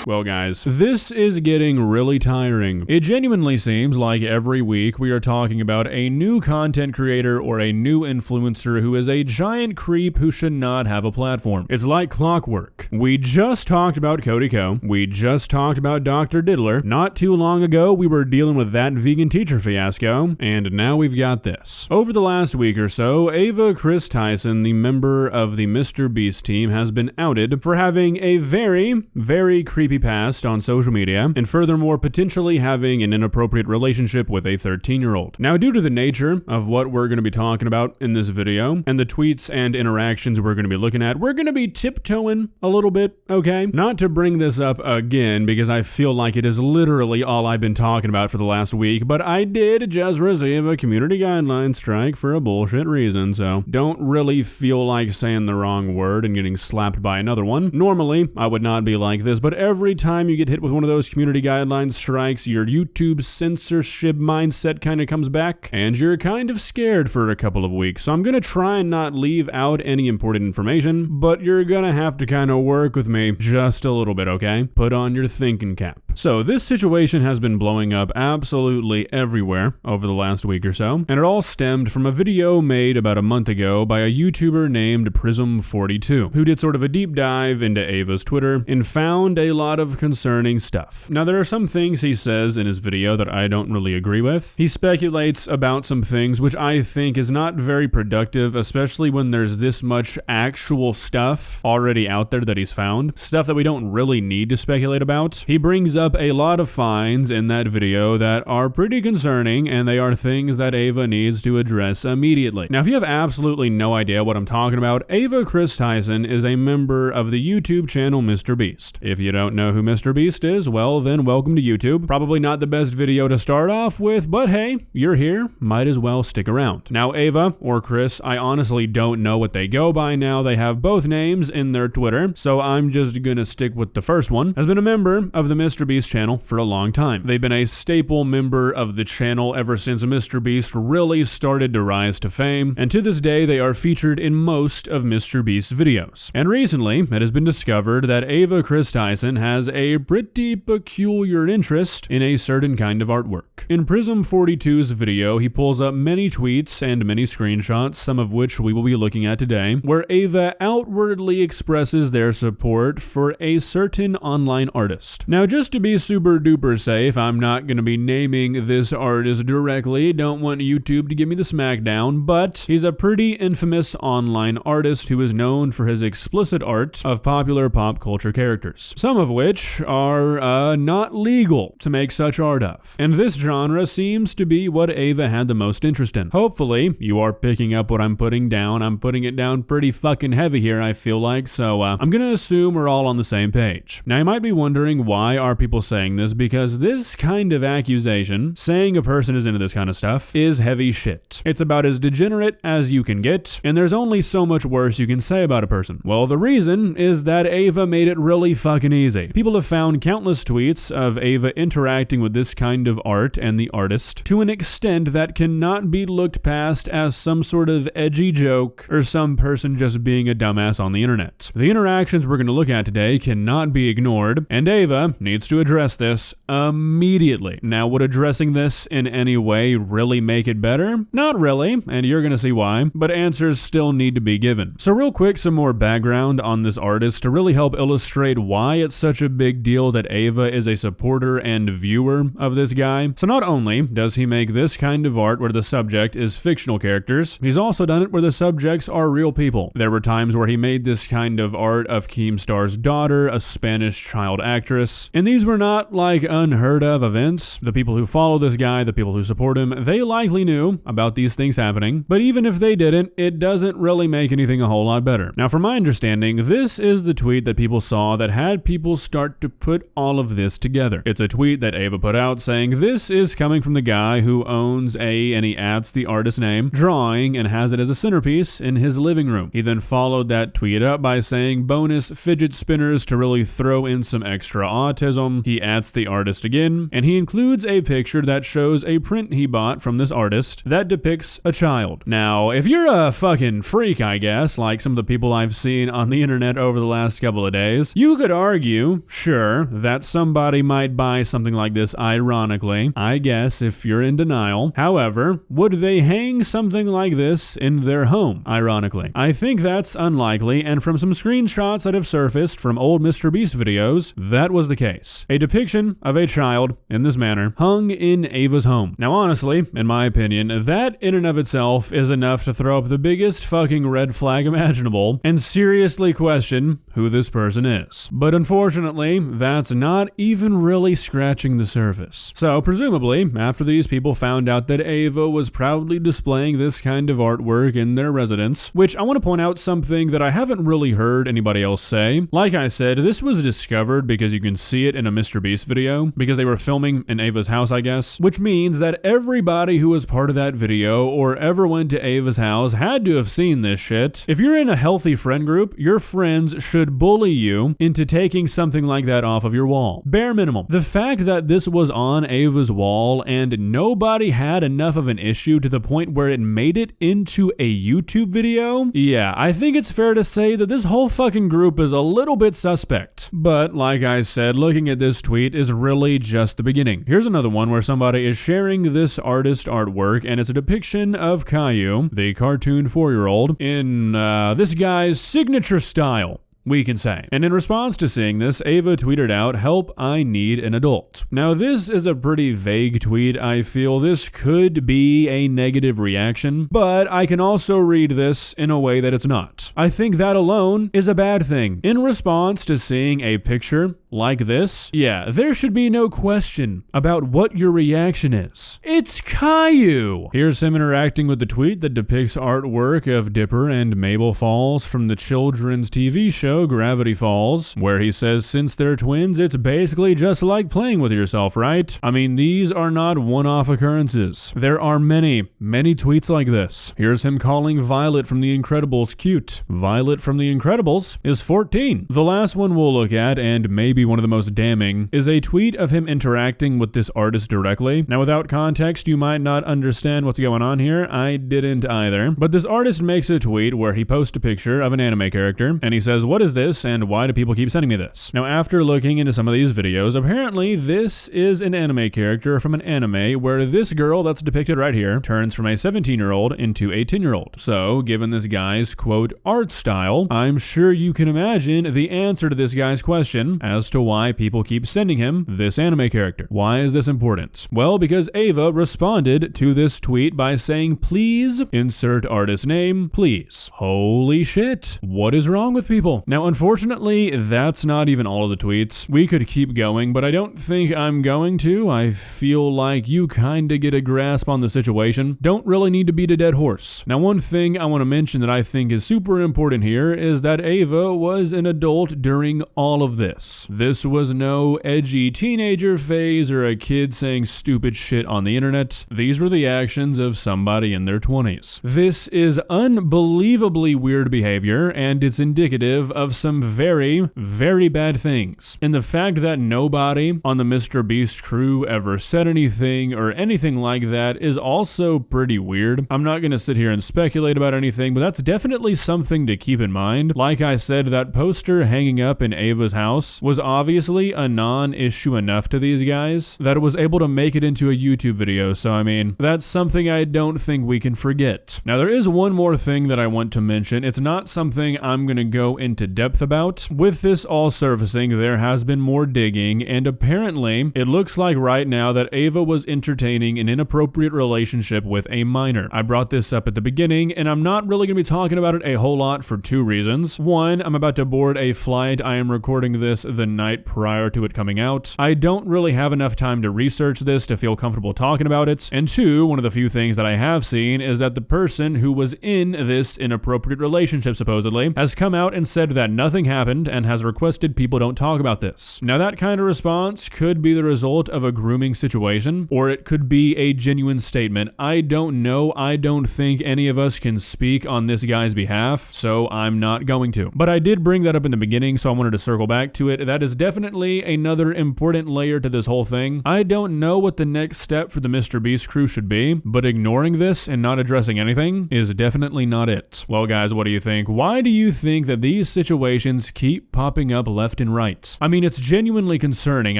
Well guys, this is getting really tiring. It genuinely seems like every week we are talking about a new content creator or a new influencer who is a giant creep who should not have a platform. It's like clockwork. We just talked about Cody Ko. We just talked about Dr. Diddler. Not too long ago, we were dealing with that vegan teacher fiasco, and now we've got this. Over the last week or so, Ava Kris Tyson, the member of the Mr. Beast team, has been outed for having a very creepy past on social media, and furthermore potentially having an inappropriate relationship with a 13-year-old. Now, due to the nature of what we're going to be talking about in this video, and the tweets and interactions we're going to be looking at, we're going to be tiptoeing a little bit, okay? Not to bring this up again, because I feel like it is literally all I've been talking about for the last week, but I did just receive a community guideline strike for a bullshit reason, so don't really feel like saying the wrong word and getting slapped by another one. Normally, I would not be like this, but every time you get hit with one of those community guidelines strikes, your YouTube censorship mindset kind of comes back, and you're kind of scared for a couple of weeks. So I'm gonna try and not leave out any important information, but you're gonna have to kind of work with me just a little bit, okay? Put on your thinking cap. So this situation has been blowing up absolutely everywhere over the last week or so, and it all stemmed from a video made about a month ago by a YouTuber named Prism42, who did sort of a deep dive into Ava's Twitter and found a lot of concerning stuff. Now, there are some things he says in his video that I don't really agree with. He speculates about some things which I think is not very productive, especially when there's this much actual stuff already out there that he's found, stuff that we don't really need to speculate about. He brings up a lot of finds in that video that are pretty concerning, and they are things that Ava needs to address immediately. Now, if you have absolutely no idea what I'm talking about, Ava Kris Tyson is a member of the YouTube channel Mr. Beast. If you don't know who Mr. Beast is, well then welcome to YouTube. Probably not the best video to start off with, but hey, you're here, might as well stick around. Now, Ava or Chris, I honestly don't know what they go by now. They have both names in their Twitter, so I'm just gonna stick with the first one. Has been a member of the Mr. Beast channel for a long time. They've been a staple member of the channel ever since Mr. Beast really started to rise to fame, and to this day they are featured in most of Mr. Beast's videos. And recently, it has been discovered that Ava Kris Tyson has a pretty peculiar interest in a certain kind of artwork. In Prism42's video, he pulls up many tweets and many screenshots, some of which we will be looking at today, where Ava outwardly expresses their support for a certain online artist. Now, just to be super duper safe, I'm not going to be naming this artist directly, don't want YouTube to give me the smackdown, but he's a pretty infamous online artist who is known for his explicit art of popular pop culture characters, some of which are not legal to make such art of. And this genre seems to be what Ava had the most interest in. Hopefully, you are picking up what I'm putting down. I'm putting it down pretty fucking heavy here, I feel like, so I'm gonna assume we're all on the same page. Now, you might be wondering, why are people saying this? Because this kind of accusation, saying a person is into this kind of stuff, is heavy shit. It's about as degenerate as you can get, and there's only so much worse you can say about a person. Well, the reason is that Ava made it really fucking easy. People have found countless tweets of Ava interacting with this kind of art and the artist to an extent that cannot be looked past as some sort of edgy joke or some person just being a dumbass on the internet. The interactions we're going to look at today cannot be ignored, and Ava needs to address this immediately. Now, would addressing this in any way really make it better? Not really, and you're going to see why, but answers still need to be given. So real quick, some more background on this artist to really help illustrate why it's such a big deal that Ava is a supporter and viewer of this guy. So not only does he make this kind of art where the subject is fictional characters, he's also done it where the subjects are real people. There were times where he made this kind of art of Keemstar's daughter, a Spanish child actress, and these were not like unheard of events. The people who follow this guy, the people who support him, they likely knew about these things happening, but even if they didn't, it doesn't really make anything a whole lot better. Now, from my understanding, this is the tweet that people saw that had people start to put all of this together. It's a tweet that Ava put out saying, "This is coming from the guy who owns and he adds the artist name, drawing, and has it as a centerpiece in his living room." He then followed that tweet up by saying, "Bonus fidget spinners to really throw in some extra autism." bottom, he ats the artist again, and he includes a picture that shows a print he bought from this artist that depicts a child. Now, if you're a fucking freak, I guess, like some of the people I've seen on the internet over the last couple of days, you could argue, sure, that somebody might buy something like this ironically, I guess, if you're in denial. However, would they hang something like this in their home, ironically? I think that's unlikely, and from some screenshots that have surfaced from old Mr. Beast videos, that was the case. A depiction of a child, in this manner, hung in Ava's home. Now honestly, in my opinion, that in and of itself is enough to throw up the biggest fucking red flag imaginable and seriously question who this person is. But unfortunately, that's not even really scratching the surface. So presumably, after these people found out that Ava was proudly displaying this kind of artwork in their residence, which I want to point out something that I haven't really heard anybody else say. Like I said, this was discovered because you can see it in a Mr. Beast video, because they were filming in Ava's house, I guess, which means that everybody who was part of that video or ever went to Ava's house had to have seen this shit. If you're in a healthy friend group, your friends should bully you into taking something like that off of your wall. Bare minimum. The fact that this was on Ava's wall and nobody had enough of an issue to the point where it made it into a YouTube video, yeah, I think it's fair to say that this whole fucking group is a little bit suspect. But like I said, looking at this tweet is really just the beginning. Here's another one where somebody is sharing this artist artwork, and it's a depiction of Caillou, the cartoon 4-year-old, in this guy's signature style, we can say. And in response to seeing this, Ava tweeted out, "Help, I need an adult." Now this is a pretty vague tweet. I feel this could be a negative reaction, but I can also read this in a way that it's not. I think that alone is a bad thing. In response to seeing a picture like this, yeah, there should be no question about what your reaction is. It's Caillou! Here's him interacting with the tweet that depicts artwork of Dipper and Mabel Falls from the children's TV show Gravity Falls, where he says since they're twins, it's basically just like playing with yourself, right? I mean, these are not one-off occurrences. There are many tweets like this. Here's him calling Violet from The Incredibles cute. Violet from The Incredibles is 14. The last one we'll look at, and maybe one of the most damning, is a tweet of him interacting with this artist directly. Now without context, you might not understand what's going on here. I didn't either. But this artist makes a tweet where he posts a picture of an anime character, and he says, "What is this, and why do people keep sending me this?" Now after looking into some of these videos, apparently this is an anime character from an anime where this girl that's depicted right here turns from a 17-year-old into a 10-year-old. So given this guy's quote art style, I'm sure you can imagine the answer to this guy's question as to why people keep sending him this anime character. Why is this important? Well, because Ava responded to this tweet by saying, "Please insert artist name, please." Holy shit. What is wrong with people? Now, unfortunately, that's not even all of the tweets. We could keep going, but I don't think I'm going to. I feel like you kinda get a grasp on the situation. Don't really need to beat a dead horse. Now, one thing I want to mention that I think is super important here is that Ava was an adult during all of this. This was no edgy teenager phase or a kid saying stupid shit on the internet. These were the actions of somebody in their 20s. This is unbelievably weird behavior, and it's indicative of some very, very bad things. And the fact that nobody on the Mr. Beast crew ever said anything or anything like that is also pretty weird. I'm not gonna sit here and speculate about anything, but that's definitely something to keep in mind. Like I said, that poster hanging up in Ava's house was obviously a non-issue enough to these guys that it was able to make it into a YouTube video, so I mean, that's something I don't think we can forget. Now there is one more thing that I want to mention. It's not something I'm gonna go into depth about. With this all surfacing, there has been more digging, and apparently, it looks like right now that Ava was entertaining an inappropriate relationship with a minor. I brought this up at the beginning, and I'm not really gonna be talking about it a whole lot for two reasons. One, I'm about to board a flight. I am recording this the night prior to it coming out. I don't really have enough time to research this to feel comfortable talking talking about it. And two, one of the few things that I have seen is that the person who was in this inappropriate relationship supposedly has come out and said that nothing happened and has requested people don't talk about this. Now that kind of response could be the result of a grooming situation, or it could be a genuine statement. I don't know. I don't think any of us can speak on this guy's behalf, so I'm not going to. But I did bring that up in the beginning, so I wanted to circle back to it. That is definitely another important layer to this whole thing. I don't know what the next step for the Mr. Beast crew should be, but ignoring this and not addressing anything is definitely not it. Well guys, what do you think? Why do you think that these situations keep popping up left and right? I mean, it's genuinely concerning.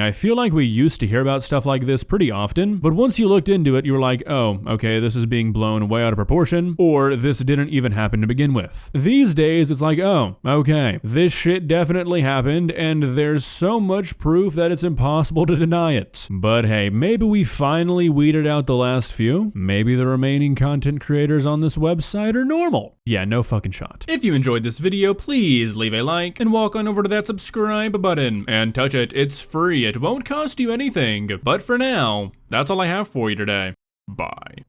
I feel like we used to hear about stuff like this pretty often, but once you looked into it, you were like, oh, okay, this is being blown way out of proportion, or this didn't even happen to begin with. These days, it's like, oh, okay, this shit definitely happened, and there's so much proof that it's impossible to deny it. But hey, maybe we finally weeded out the last few. Maybe the remaining content creators on this website are normal. Yeah, no fucking shot. If you enjoyed this video, please leave a like and walk on over to that subscribe button and touch it. It's free. It won't cost you anything. But for now, that's all I have for you today. Bye.